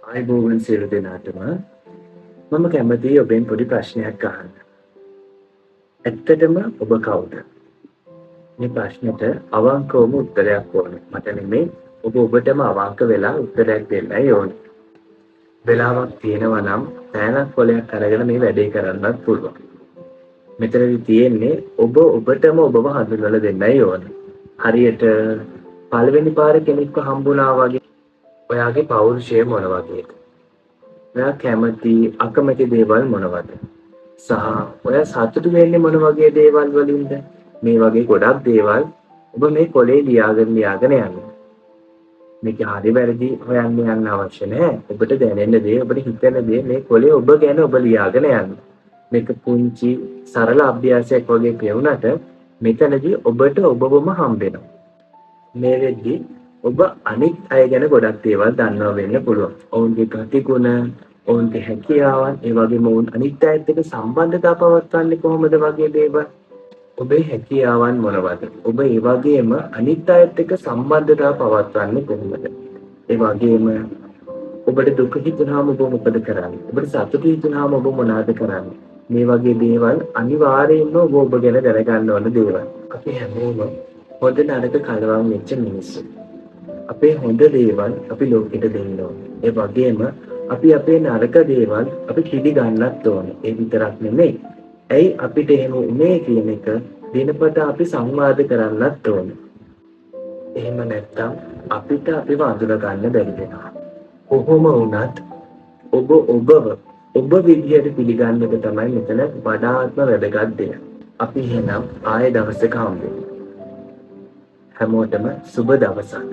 ආයුබෝවන් සියලු දෙනාටම මම කැමතියි ඔබෙන් පොඩි ප්‍රශ්නයක් අහන්න. ඇත්තටම ඔබ කවුද? මේ ප්‍රශ්නෙට අවංකවම උත්තරයක් ඕනේ. මට නෙමෙයි ඔබටම අවංක වෙලා උත්තරයක් දෙන්නයි ඕනේ. වෙලාවක් තියෙනවා නම් පෑනක් කොලයක් අරගෙන මේ වැඩේ කරන්නත් පුළුවන්. මෙතනදි තියෙන්නේ ඔබටම ඔබව හඳුන්වලා දෙන්නයි ඕනේ. හරියට පළවෙනි පාර කෙනෙක්ව හම්බුණා වගේ ඔයාගේ පෞරුෂය මොන වගේද? ඔයා කැමති අකමැති දේවල් මොනවද? සහ ඔයා සතුටු වෙන්නේ මොන වගේ දේවල් වලින්ද? මේ වගේ ගොඩක් දේවල් ඔබ මේ කොලේ ලියාගෙන යන්න. මේක හරි වැරදි හොයන්න යන්න අවශ්‍ය නැහැ. ඔබට දැනෙන දේ, ඔබට හිතෙන දේ මේ කොලේ ඔබ ගැන ඔබ ලියාගෙන යන්න. මේක පුංචි සරල අභ්‍යාසයක් වගේ පෙවුනට මෙතනදී ඔබට ඔබවම හම්බෙනවා. මේ වෙද්දී ඔබ අනිත් අය ගැන ගොඩක් දේවල් දන්නවා වෙන්න පුළුවන්. ඔවුන්ගේ ගතිගුණ, ඔවුන්ගේ හැකියාවන්, ඒ වගේම ඔවුන් අනිත් අයත් එක්ක සම්බන්ධතා පවත්වන්නේ කොහොමද වගේ දේවල්. ඔබේ හැකියාවන් මොනවද? ඔබ ඒ වගේම අනිත් අයත් එක්ක සම්බන්ධතා පවත්වන්නේ කොහොමද? ඒ වගේම ඔබට දුක හිතුනහම ඔබ මොකද කරන්නේ? ඔබට සතුට හිතුනහම ඔබ මොනවද කරන්නේ? මේ වගේ දේවල් අනිවාර්යයෙන්ම ඔබ ගැන දැනගන්න ඕන දේවල්. අපි හැමෝම හොඳ නරක කලවම් වෙච්ච මිනිස්සු. අපේ හොඳ දේවල් අපි ලෝකෙට දෙන්න ඕනේ. ඒ වගේම අපි අපේ නරක දේවල් අපි පිළිගන්නත් ඕනේ. ඒ විතරක් නෙමෙයි. ඇයි අපිට එහෙම උනේ කියන එක දිනපතා අපි සංවාද කරන්නත් ඕනේ. එහෙම නැත්නම් අපිට අපිව අඳුර ගන්න බැරි වෙනවා. කොහොම වුණත් ඔබ විදියට පිළිගන්න එක තමයි මෙතන වඩාත්ම වැදගත් දෙය. අපි එහෙනම් ආයෙ දවසක හම්බෙමු. හැමෝටම සුබ දවසක්.